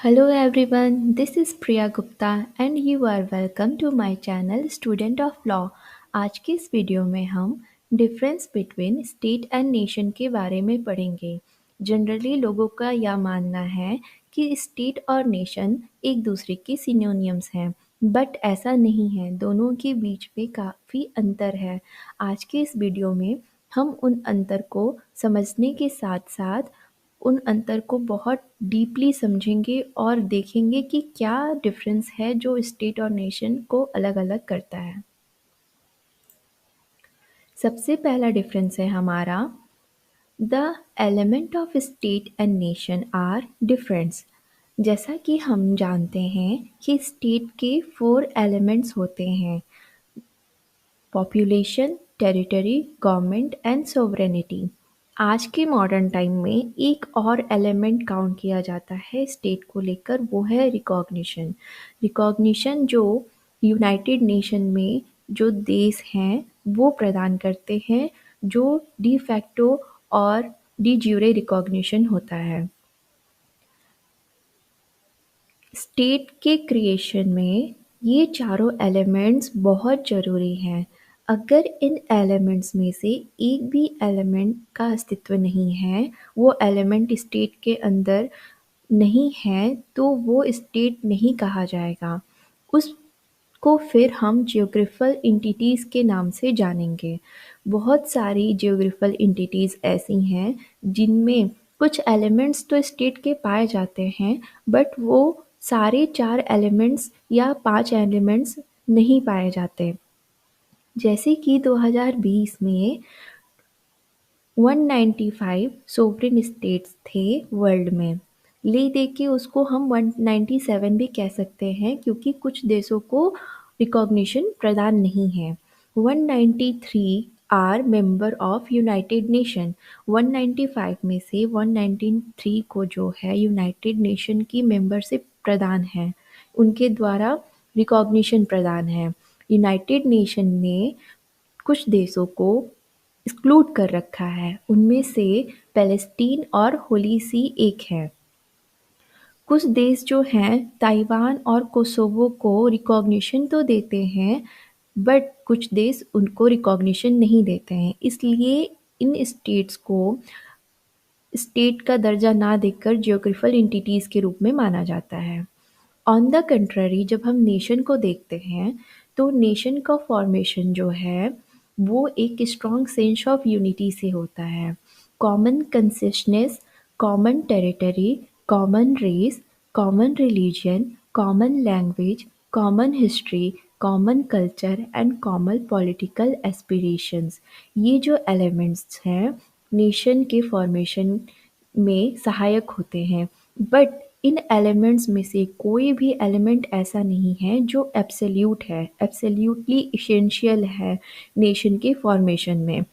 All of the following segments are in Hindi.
Hello everyone, this is Priya Gupta and you are welcome to my channel Student of Law। आज की इस वीडियो में हम difference between state and nation के बारे में पढ़ेंगे। जनरली लोगों का यह मानना है कि स्टेट और नेशन एक दूसरे के सिनोनियम्स हैं, बट ऐसा नहीं है, दोनों के बीच में काफ़ी अंतर है। आज के इस वीडियो में हम उन अंतर को समझने के साथ साथ उन अंतर को बहुत डीपली समझेंगे और देखेंगे कि क्या डिफरेंस है जो स्टेट और नेशन को अलग-अलग करता है। सबसे पहला डिफरेंस है हमारा the element of state and nation are difference. जैसा कि हम जानते हैं कि स्टेट के 4 एलिमेंट्स होते हैं: population, territory, government and sovereignty. आज के मॉडर्न टाइम में एक और एलिमेंट काउंट किया जाता है स्टेट को लेकर, वो है रिकॉग्निशन। रिकॉग्निशन जो यूनाइटेड नेशन में जो देश हैं वो प्रदान करते हैं, जो डी फैक्टो और डी ज्यूरे रिकॉग्निशन होता है। स्टेट के क्रिएशन में ये चारों एलिमेंट्स बहुत ज़रूरी हैं। अगर इन एलिमेंट्स में से एक भी एलिमेंट का अस्तित्व नहीं है, वो एलिमेंट स्टेट के अंदर नहीं है, तो वो स्टेट नहीं कहा जाएगा। उसको फिर हम जियोग्राफिकल एंटिटीज़ के नाम से जानेंगे। बहुत सारी जियोग्राफिकल एंटिटीज़ ऐसी हैं जिनमें कुछ एलिमेंट्स तो स्टेट के पाए जाते हैं, बट वो सारे 4 एलिमेंट्स या 5 एलिमेंट्स नहीं पाए जाते। जैसे कि 2020 में 195 सोवरेन स्टेट्स थे वर्ल्ड में। ले दे के उसको हम 197 भी कह सकते हैं, क्योंकि कुछ देशों को रिकॉग्निशन प्रदान नहीं है। 193 are member of United Nation. 195 में से 193 को जो है यूनाइटेड नेशन की मेंबरशिप प्रदान है, उनके द्वारा रिकॉग्निशन प्रदान है। यूनाइटेड नेशन ने कुछ देशों को एक्सक्लूड कर रखा है, उनमें से पैलेस्टीन और होली सी एक है। कुछ देश जो हैं ताइवान और कोसोवो को रिकॉग्निशन तो देते हैं, बट कुछ देश उनको रिकॉग्निशन नहीं देते हैं। इसलिए इन स्टेट्स को स्टेट का दर्जा ना देकर जियोग्राफिकल एंटिटीज़ के रूप में माना जाता है। ऑन द कंट्ररी जब हम नेशन को देखते हैं, तो नेशन का फॉर्मेशन जो है वो एक स्ट्रॉन्ग सेंस ऑफ यूनिटी से होता है। Common consistence, common territory, common race, common religion, common language, common history, common culture and common political aspirations, ये जो एलिमेंट्स हैं नेशन के फॉर्मेशन में सहायक होते हैं। बट इन एलिमेंट्स में से कोई भी एलिमेंट ऐसा नहीं है जो एब्सोल्यूट है, एब्सोल्यूटली इसेंशियल है नेशन के फॉर्मेशन में।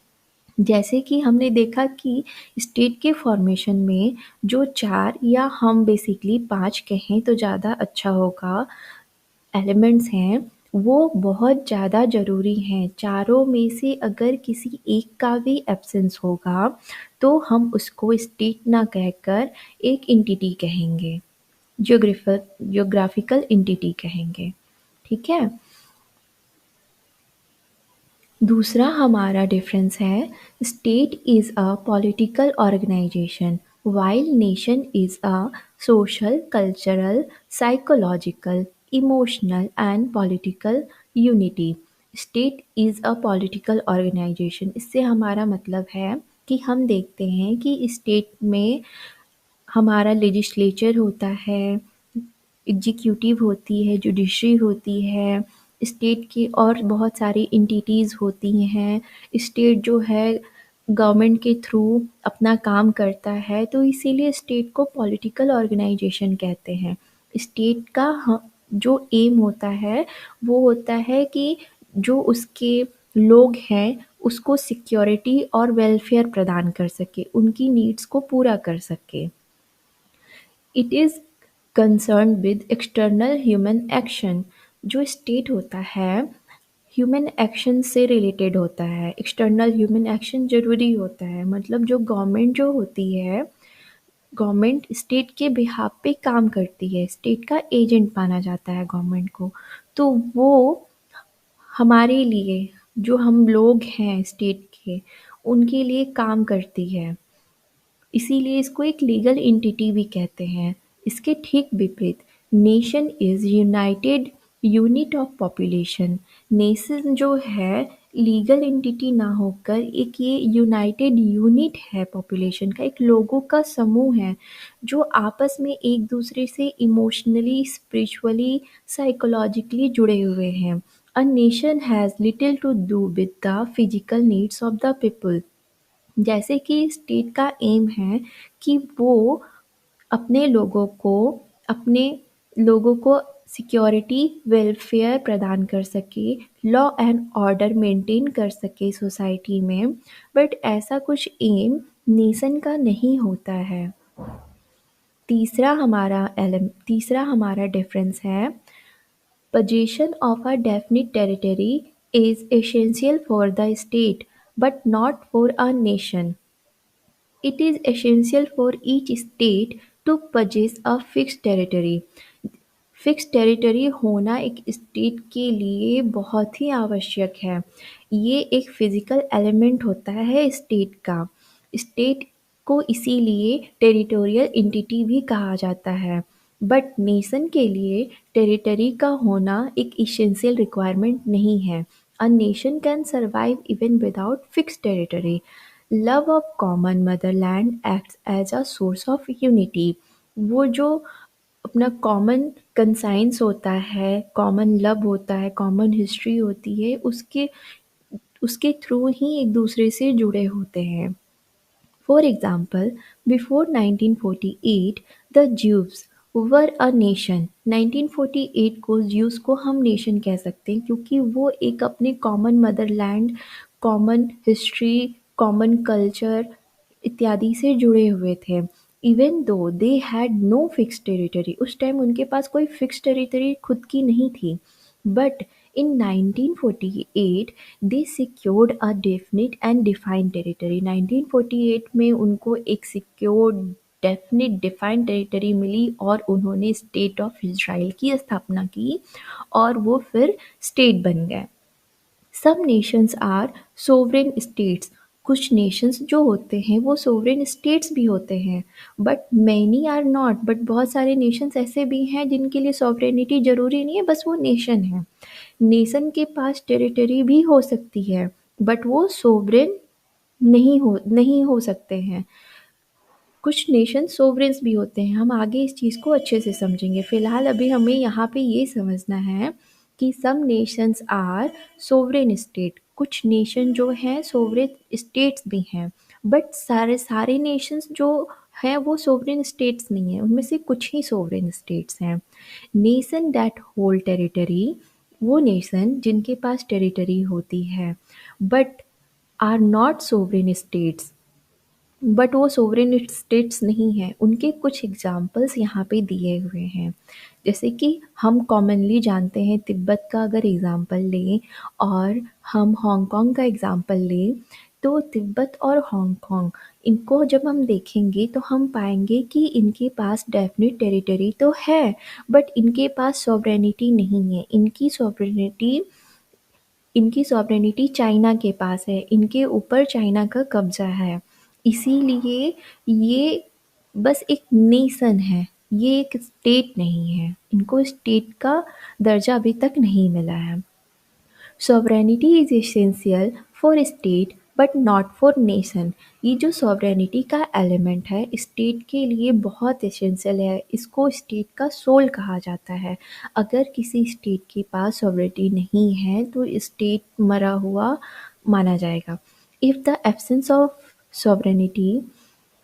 जैसे कि हमने देखा कि स्टेट के फॉर्मेशन में जो 4 या हम बेसिकली 5 कहें तो ज़्यादा अच्छा होगा, एलिमेंट्स हैं, वो बहुत ज़्यादा ज़रूरी हैं। चारों में से अगर किसी एक का भी एब्सेंस होगा, तो हम उसको स्टेट ना कहकर एक एंटिटी कहेंगे, जियोग्राफिकल एंटिटी कहेंगे। ठीक है? दूसरा हमारा डिफरेंस है state is a political organization while nation is a social, cultural, psychological, emotional and political unity। State is a political organization, इससे हमारा मतलब है कि हम देखते हैं कि स्टेट में हमारा लेजिस्लेचर होता है, एग्जीक्यूटिव होती है, जुडिशरी होती है, स्टेट की और बहुत सारी एंटिटीज़ होती हैं। स्टेट जो है गवर्नमेंट के थ्रू अपना काम करता है, तो इसीलिए स्टेट को पॉलिटिकल ऑर्गेनाइजेशन कहते हैं। स्टेट का जो एम होता है वो होता है कि जो उसके लोग हैं उसको सिक्योरिटी और वेलफेयर प्रदान कर सके, उनकी नीड्स को पूरा कर सके। It is concerned with external human action. जो स्टेट होता है ह्यूमन एक्शन से रिलेटेड होता है, एक्सटर्नल ह्यूमन एक्शन ज़रूरी होता है। मतलब जो गवर्नमेंट जो होती है गवर्नमेंट स्टेट के बिहाफ पे काम करती है, स्टेट का एजेंट माना जाता है गवर्नमेंट को। तो वो हमारे लिए, जो हम लोग हैं स्टेट के, उनके लिए काम करती है। इसीलिए इसको एक लीगल एंटिटी भी कहते हैं। इसके ठीक विपरीत nation is United unit of population. Nation जो है लीगल एंटिटी ना होकर एक ये यूनाइटेड यूनिट है पॉपुलेशन का, एक लोगों का समूह है जो आपस में एक दूसरे से इमोशनली, स्पिरिचुअली, साइकोलॉजिकली जुड़े हुए हैं। A nation has little to do with the physical needs of the people। जैसे कि स्टेट का एम है कि वो अपने लोगों को अपने लोगों को सिक्योरिटी, वेलफेयर प्रदान कर सके, लॉ एंड ऑर्डर मेंटेन कर सके सोसाइटी में। बट ऐसा कुछ एम नेशन का नहीं होता है। तीसरा हमारा डिफरेंस है, possession of a definite territory is essential for the state but not for a nation। It is essential for each state to possess a fixed territory। Fix territory होना एक स्टेट के लिए बहुत ही आवश्यक है। ये एक फिजिकल एलिमेंट होता है स्टेट का। स्टेट को इसीलिए टेरिटोरियल एंटिटी भी कहा जाता है। बट नेशन के लिए टेरिटरी का होना एक इसेंशियल रिक्वायरमेंट नहीं है। A nation can survive even without fix territory. Love of common motherland acts as a source of unity. वो जो अपना कॉमन कंसाइंस होता है, कॉमन लव होता है, कॉमन हिस्ट्री होती है, उसके उसके थ्रू ही एक दूसरे से जुड़े होते हैं। For example, before 1948 the Jews were a nation. 1948 को ज्यूज को हम नेशन कह सकते हैं क्योंकि वो एक अपने common motherland, common history, common culture इत्यादि से जुड़े हुए थे। Even though they had no fix territory, उस टाइम उनके पास कोई फिक्स टेरिटरी खुद की नहीं थी। But in 1948 they secured a definite and defined territory। 1948 में उनको एक सिक्योर्ड, डेफिनिट, डिफाइंड टेरिटरी मिली और उन्होंने स्टेट ऑफ इज़राइल की स्थापना की और वो फिर स्टेट बन गए। Some nations are sovereign states. कुछ नेशंस जो होते हैं वो सोवरेन स्टेट्स भी होते हैं। But many are not. But बहुत सारे नेशंस ऐसे भी हैं जिनके लिए सॉवरेनिटी ज़रूरी नहीं है, बस वो नेशन है। नेशन के पास टेरिटरी भी हो सकती है बट वो सोवरेन नहीं हो सकते हैं। कुछ नेशन सोवरेन्स भी होते हैं। हम आगे इस चीज़ को अच्छे से समझेंगे। फ़िलहाल अभी हमें यहाँ पे ये समझना है कि सम नेशंस आर सोवरेन स्टेट। कुछ नेशन जो हैं सोवरेन स्टेट्स भी हैं। बट सारे नेशंस जो हैं वो सोवरेन स्टेट्स नहीं हैं, उनमें से कुछ ही सोवरेन स्टेट्स हैं। नेशन दैट होल्ड टेरिटरी, वो नेशन जिनके पास टेरिटरी होती है but are not sovereign states, but वो सोवरेन स्टेट्स नहीं हैं। उनके कुछ एग्जाम्पल्स यहाँ पे दिए हुए हैं। जैसे कि हम कॉमनली जानते हैं, तिब्बत का अगर एग्ज़ाम्पल लें और हम हांगकांग का एग्ज़ाम्पल लें, तो तिब्बत और हांगकांग, इनको जब हम देखेंगे तो हम पाएंगे कि इनके पास डेफिनिट टेरिटरी तो है बट इनके पास सॉवरेनिटी नहीं है। इनकी सॉवरेनिटी चाइना के पास है, इनके ऊपर चाइना का कब्जा है। इसीलिए ये बस एक नेशन है, ये एक स्टेट नहीं है। इनको स्टेट का दर्जा अभी तक नहीं मिला है। Sovereignty is essential for state but not for nation. ये जो सॉवरेनिटी का एलिमेंट है स्टेट के लिए बहुत एसेंशियल है। इसको स्टेट का सोल कहा जाता है। अगर किसी स्टेट के पास सॉवरेनिटी नहीं है तो स्टेट मरा हुआ माना जाएगा। If the absence of sovereignty,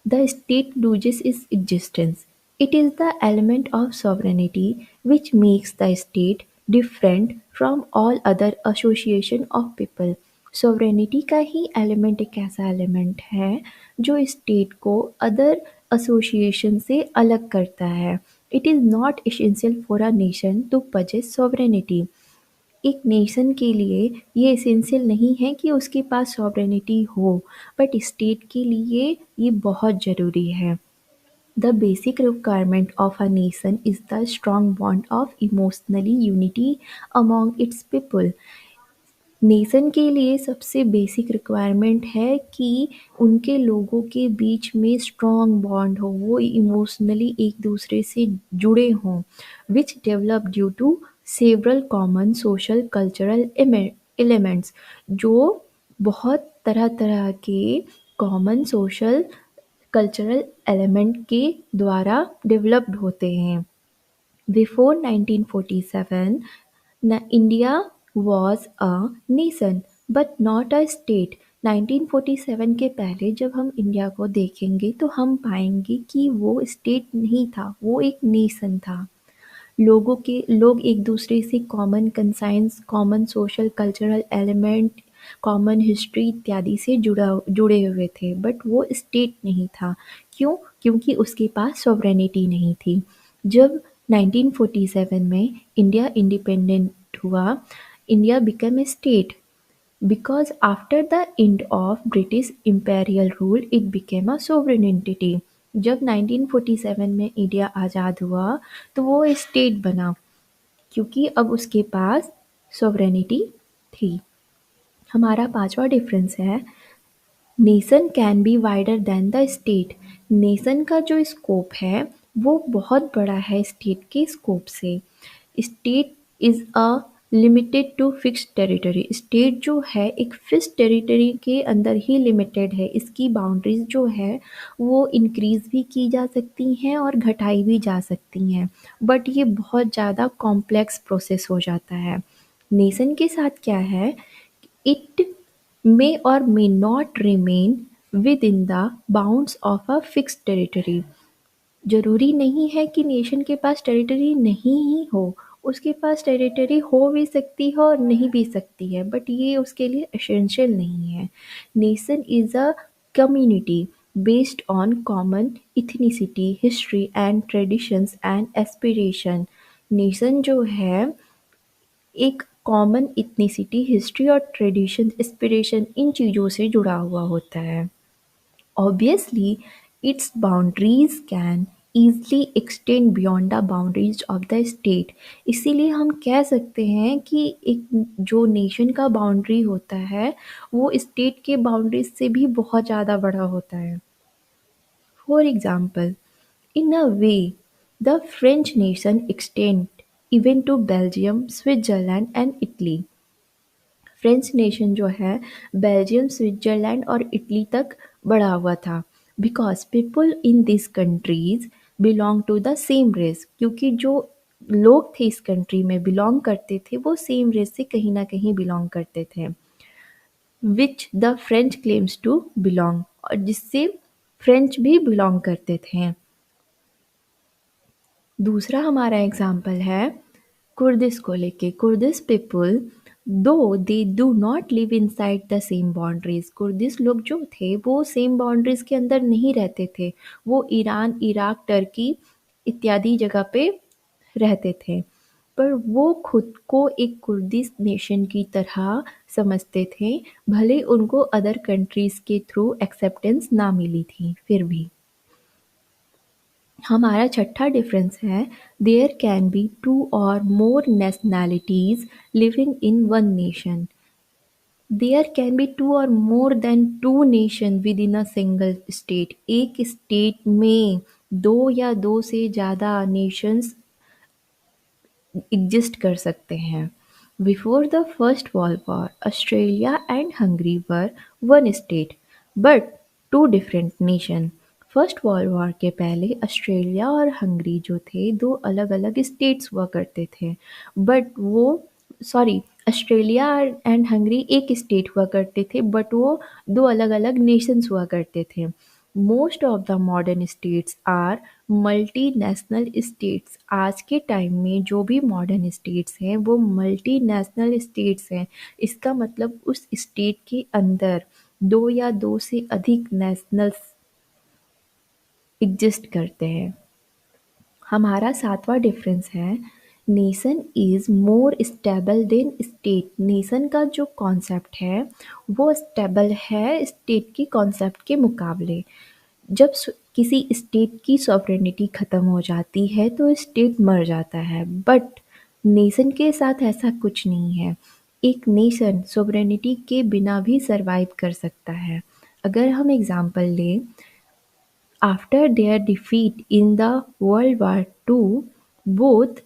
the state loses its existence। It is the element of sovereignty which makes the state different from all other association of people। sovereignty का ही एलिमेंट एक ऐसा एलिमेंट है जो स्टेट को अदर एसोसिएशन से अलग करता है। It is not essential for a nation to possess sovereignty। एक नेशन के लिए ये एसेंशियल नहीं है कि उसके पास सॉवरेनिटी हो, बट स्टेट के लिए ये बहुत ज़रूरी है। The basic requirement of a nation is the strong bond of emotionally unity among its people. Nation के लिए सबसे बेसिक रिक्वायरमेंट है कि उनके लोगों के बीच में स्ट्रॉन्ग बॉन्ड हो, वो इमोशनली एक दूसरे से जुड़े हों, which develop due to several common social cultural elements, जो बहुत तरह तरह के कॉमन सोशल कल्चरल एलिमेंट के द्वारा डेवलप्ड होते हैं. Before 1947, India was a nation but not a state. 1947 के पहले जब हम इंडिया को देखेंगे तो हम पाएंगे कि वो स्टेट नहीं था, वो एक नेशन था. लोग एक दूसरे से common conscience, common social cultural element, common history इत्यादि से जुड़े हुए थे, बट वो स्टेट नहीं था. क्यों? क्योंकि उसके पास सॉवरेनिटी नहीं थी. जब 1947 में इंडिया इंडिपेंडेंट हुआ, India become a state because after the end of British imperial rule it became a sovereign entity. जब 1947 में इंडिया आज़ाद हुआ तो वो स्टेट बना, क्योंकि अब उसके पास सॉवरेनिटी थी. हमारा पांचवा डिफरेंस है, nation can be wider than the state. Nation का जो स्कोप है वो बहुत बड़ा है स्टेट के स्कोप से. State is a limited to fixed territory. State जो है एक फिक्स्ड टेरिटरी के अंदर ही लिमिटेड है. इसकी बाउंड्रीज जो है वो इंक्रीज भी की जा सकती हैं और घटाई भी जा सकती हैं, बट ये बहुत ज़्यादा कॉम्प्लेक्स प्रोसेस हो जाता है. नेशन के साथ क्या है, it may or may not remain within the bounds of a fixed territory. ज़रूरी नहीं है कि नेशन के पास टेरिटरी नहीं ही हो, उसके पास टेरिटरी हो भी सकती है और नहीं भी सकती है, बट ये उसके लिए एसेंशियल नहीं है. Nation is a community based on common ethnicity, history and traditions and aspiration. Nation जो है एक कॉमन इथनिसिटी, हिस्ट्री और ट्रेडिशन, एस्पिरेशन इन चीज़ों से जुड़ा हुआ होता है. Obviously it's boundaries can easily extend beyond the boundaries of the state. इसीलिए हम कह सकते हैं कि एक जो नेशन का बाउंड्री होता है वो स्टेट के बाउंड्रीज से भी बहुत ज़्यादा बड़ा होता है. For example, in a way, the French nation extended even to Belgium, Switzerland and Italy. French nation जो है बेल्जियम, स्विट्जरलैंड और इटली तक बढ़ा हुआ था, because people in this countries belong to the same race. क्योंकि जो लोग थे इस कंट्री में बिलोंग करते थे वो सेम रेस से कहीं ना कहीं बिलोंग करते थे, which the French claims to belong, और जिससे फ्रेंच भी बिलोंग करते थे. दूसरा हमारा एग्जाम्पल है कुर्दिश को लेके. कुर्दिश पीपल दो they do not live inside the same boundaries. Kurdish लोग जो थे वो सेम बाउंड्रीज के अंदर नहीं रहते थे, वो ईरान, इराक, टर्की इत्यादि जगह पे रहते थे, पर वो खुद को एक कुर्दिश नेशन की तरह समझते थे, भले उनको अदर कंट्रीज के थ्रू एक्सेप्टेंस ना मिली थी फिर भी. हमारा छठा डिफरेंस है, there can be two or more nationalities living in one nation. There can be two or more than two nation within a single state. एक स्टेट में दो या दो से ज़्यादा नेशंस एग्जिस्ट कर सकते हैं. Before the first world war Australia and Hungary were one state but two different nation. First world war के पहले ऑस्ट्रेलिया और हंगरी जो थे दो अलग अलग स्टेट्स हुआ करते थे, बट वो सॉरी ऑस्ट्रेलिया एंड हंगरी एक स्टेट हुआ करते थे, बट वो दो अलग अलग नेशंस हुआ करते थे. Most of the modern states are multinational states. आज के टाइम में जो भी मॉडर्न स्टेट्स हैं वो मल्टीनेशनल स्टेट्स हैं. इसका मतलब उस स्टेट के अंदर दो या दो से अधिक नेशनल्स एग्जिस्ट करते हैं. हमारा सातवां डिफरेंस है, nation is more stable then state. Nation का जो कॉन्सेप्ट है वो स्टेबल है स्टेट के कॉन्सेप्ट के मुकाबले. जब किसी स्टेट की सॉवरेनिटी खत्म हो जाती है तो स्टेट मर जाता है, बट नेशन के साथ ऐसा कुछ नहीं है। एक नेशन सॉवरेनिटी के बिना भी सरवाइव कर सकता है। अगर हम एग्जांपल लें, after their defeat in the World War II, both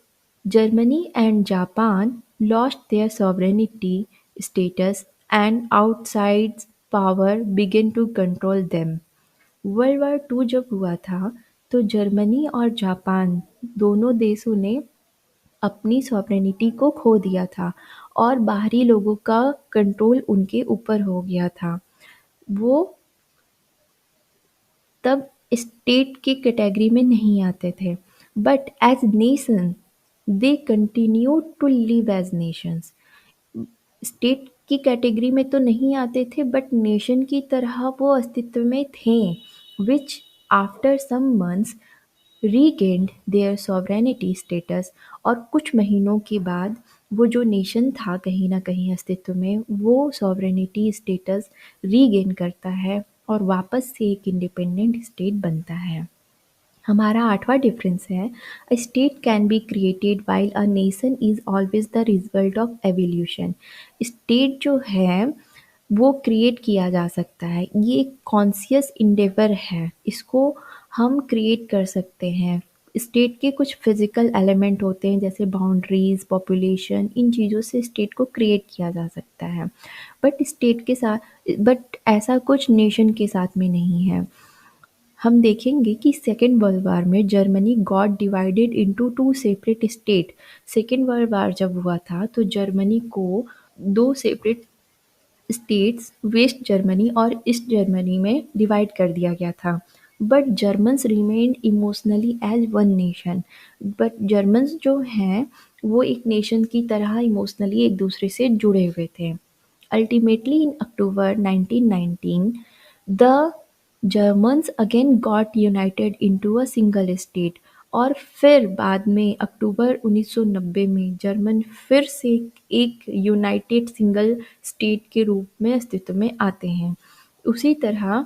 Germany and Japan lost their sovereignty status and outside power began to control them. World war two जब हुआ था तो जर्मनी और जापान दोनों देशों ने अपनी सॉवरेनिटी को खो दिया था और बाहरी लोगों का कंट्रोल उनके ऊपर हो गया था। वो तब स्टेट की कैटेगरी में नहीं आते थे, but as nation they continue to live as nations. State की कैटेगरी में तो नहीं आते थे बट नेशन की तरह वो अस्तित्व में थे, which after some months regained their sovereignty status. और कुछ महीनों के बाद वो जो नेशन था कहीं ना कहीं अस्तित्व में, वो सॉवरेनिटी स्टेटस रीगेन करता है और वापस से एक इंडिपेंडेंट स्टेट बनता है। हमारा आठवां डिफरेंस है, a state can be created while a nation is always the result of evolution. State जो है वो क्रिएट किया जा सकता है, ये एक कॉन्शियस इंडेवर है, इसको हम क्रिएट कर सकते हैं। स्टेट के कुछ फिजिकल एलिमेंट होते हैं जैसे बाउंड्रीज, पॉपुलेशन, इन चीज़ों से स्टेट को क्रिएट किया जा सकता है, बट ऐसा कुछ नेशन के साथ में नहीं है। हम देखेंगे कि सेकेंड वर्ल्ड वार में Germany got divided into two separate state. Second world war जब हुआ था तो जर्मनी को दो सेपरेट स्टेट्स, वेस्ट जर्मनी और ईस्ट जर्मनी में डिवाइड कर दिया गया था। But Germans remained emotionally as one nation. But Germans जो हैं वो एक नेशन की तरह इमोशनली एक दूसरे से जुड़े हुए थे। Ultimately in October 1919 the Germans again got United into a single state. और फिर बाद में अक्टूबर 1990 में जर्मन फिर से एक यूनाइटेड सिंगल स्टेट के रूप में अस्तित्व में आते हैं। उसी तरह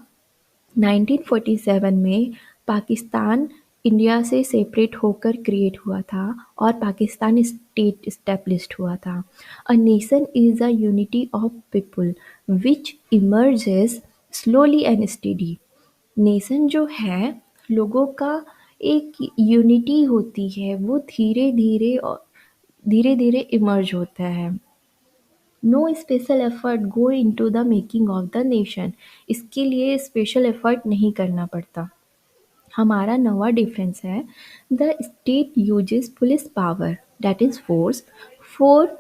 1947 में पाकिस्तान इंडिया से सेपरेट होकर क्रिएट हुआ था और पाकिस्तान स्टेट एस्टेब्लिश्ड हुआ था। A nation is a unity of people which emerges slowly and steady. Nation जो है लोगों का एक यूनिटी होती है, वो धीरे धीरे इमर्ज होता है। No special effort go into the making of the nation. इसके लिए स्पेशल एफर्ट नहीं करना पड़ता। हमारा नवा डिफरेंस है, the state uses police power that is force for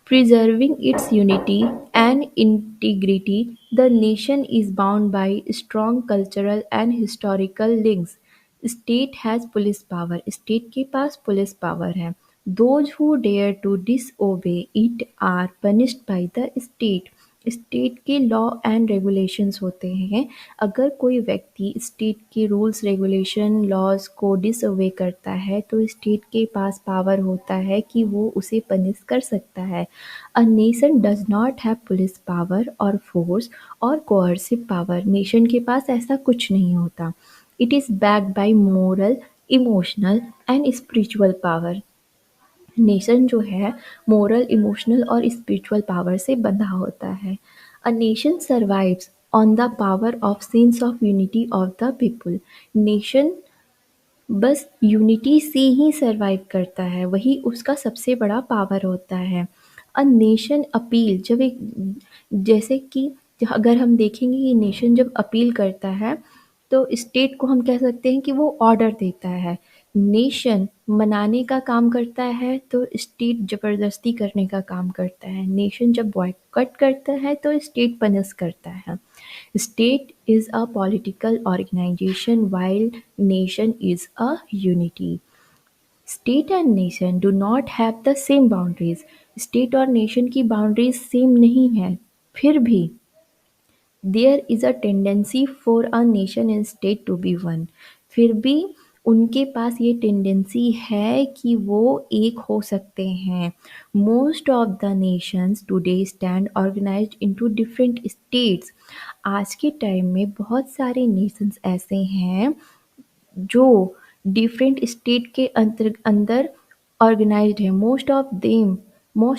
preserving its unity and integrity. The nation is bound by strong cultural and historical links. State has police power. State के पास पुलिस पावर है। Those who dare to disobey it are punished by the state. State के लॉ एंड रेगुलेशंस होते हैं। अगर कोई व्यक्ति स्टेट के रूल्स, रेगुलेशन, लॉज को डिसओबे करता है तो स्टेट के पास पावर होता है कि वो उसे पनिश कर सकता है। A nation does not have police power और फोर्स और कोअर्सिव पावर। नेशन के पास ऐसा कुछ नहीं होता। It is backed by moral, emotional and spiritual power. Nation जो है मोरल, इमोशनल और स्पिरिचुअल पावर से बंधा होता है। A nation survives on the power of sense of unity of the people. Nation बस यूनिटी से ही सर्वाइव करता है, वही उसका सबसे बड़ा पावर होता है। अ नेशन अपील, जब एक जैसे कि अगर हम देखेंगे कि नेशन जब अपील करता है तो स्टेट को हम कह सकते हैं कि वो ऑर्डर देता है। नेशन मनाने का काम करता है तो स्टेट जबरदस्ती करने का काम करता है। नेशन जब बॉयकॉट करता है तो स्टेट पनिश करता है। State is a political organization while nation is a unity. State and nation do not have the same boundaries. State और nation की boundaries same नहीं है, फिर भी there is a tendency for a nation and state to be one. फिर भी उनके पास ये टेंडेंसी है कि वो एक हो सकते हैं। Most of the Nations today stand organised into different states. आज के टाइम में बहुत सारे नेशंस ऐसे हैं जो डिफरेंट स्टेट के अंदर ऑर्गेनाइज्ड है। Most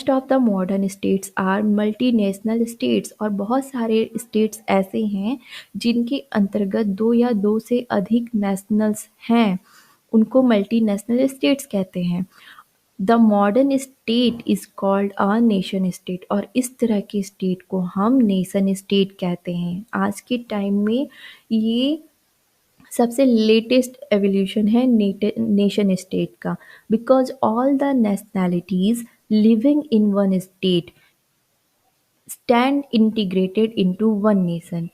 of the modern states are multinational states, और बहुत सारे स्टेट्स ऐसे हैं जिनके अंतर्गत दो या दो से अधिक नेशनल्स हैं, उनको मल्टीनेशनल स्टेट्स कहते हैं। The modern state is called a nation state, और इस तरह के स्टेट को हम नेशन स्टेट कहते हैं। आज के टाइम में ये सबसे लेटेस्ट एवोल्यूशन है नेशन स्टेट का, because all the nationalities living in one state stand integrated into one nation.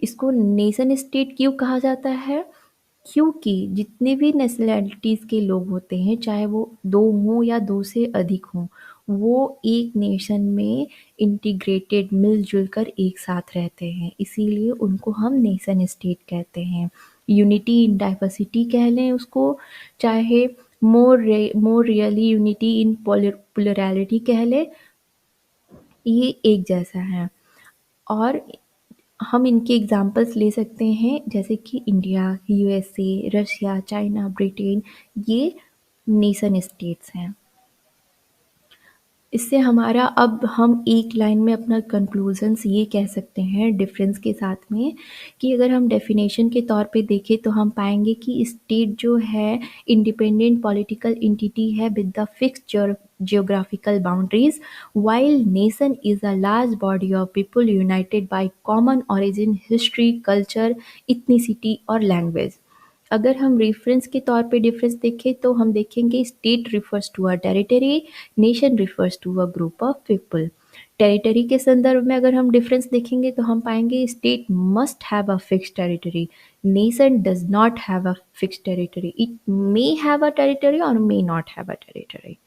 इसको नेशन स्टेट क्यों कहा जाता है? क्योंकि जितने भी नेशनैलिटीज़ के लोग होते हैं, चाहे वो 2 हों या 2 से अधिक हों, वो एक नेशन में इंटीग्रेटेड मिल-जुल कर एक साथ रहते हैं, इसीलिए उनको हम नेशन स्टेट कहते हैं। यूनिटी इन डाइवर्सिटी कह लें उसको, चाहे मोर रियली यूनिटी इन प्लुरैलिटी कह लें, ये एक जैसा है। और हम इनके एग्जाम्पल्स ले सकते हैं, जैसे कि India, USA, Russia, China, Britain, ये नेशन स्टेट्स हैं। इससे हमारा, अब हम एक लाइन में अपना कंक्लूजन्स ये कह सकते हैं डिफरेंस के साथ में, कि अगर हम डेफिनेशन के तौर पे देखें तो हम पाएंगे कि स्टेट जो है इंडिपेंडेंट पॉलिटिकल एंटिटी है with the fixed geographical boundaries, while nation is a large body of people united by common origin, history, culture, ethnicity और language। अगर हम रेफरेंस के तौर पे डिफरेंस देखें तो हम देखेंगे state refers to a territory, nation refers to a group of people. Territory के संदर्भ में अगर हम डिफरेंस देखेंगे तो हम पाएंगे state must have a fixed territory, nation does not have a fixed territory, it may have a territory और may not have a territory.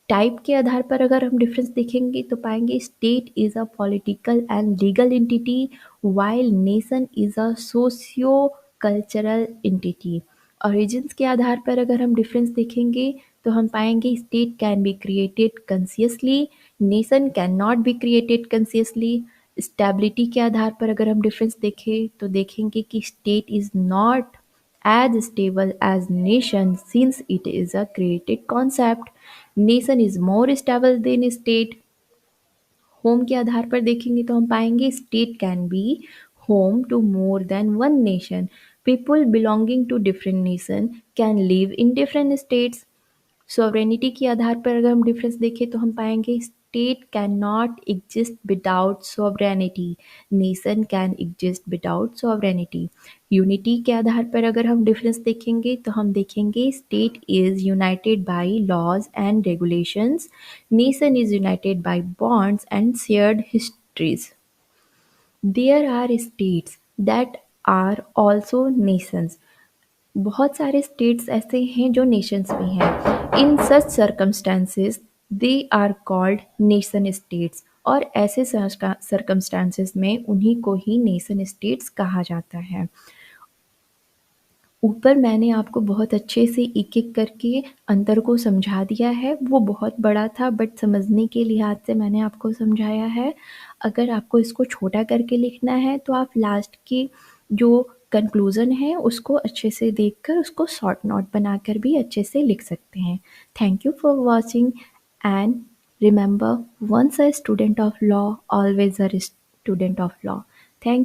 Type के आधार पर अगर हम डिफरेंस देखेंगे तो पाएंगे state is a political and legal entity, while nation is a socio cultural entity. Origins के आधार पर अगर हम डिफरेंस देखेंगे तो हम पाएंगे state can be created consciously, nation can not be created consciously. Stability के आधार पर अगर हम डिफरेंस देखें तो देखेंगे कि state is not as stable as nation since it is a created concept. Nation is more stable than state. Home के आधार पर देखेंगे तो हम पाएंगे state can be home to more than one nation, people belonging to different nation can live in different states. Sovereignty के आधार पर अगर हम डिफरेंस देखें तो हम पाएंगे state can not exist without sovereignty, nation can exist without sovereignty. Unity के आधार पर अगर हम डिफरेंस देखेंगे तो हम देखेंगे state is united by laws and regulations, nation is united by bonds and shared histories. There are states that are also nations. बहुत सारे स्टेट्स ऐसे हैं जो नेशंस भी हैं। In such circumstances they are called nation states, और ऐसे सर्कमस्टेंसेस में उन्हीं को ही नेशन स्टेट्स कहा जाता है। ऊपर मैंने आपको बहुत अच्छे से एक-एक करके अंतर को समझा दिया है, वो बहुत बड़ा था बट समझने के लिहाज से मैंने आपको समझाया है। अगर आपको इसको छोटा करके लिखना है तो आप लास्ट की जो कंक्लूज़न है उसको अच्छे से देखकर उसको शॉर्ट नोट बनाकर भी अच्छे से लिख सकते हैं। Thank you for watching and remember, once a student of law always a student of law. Thank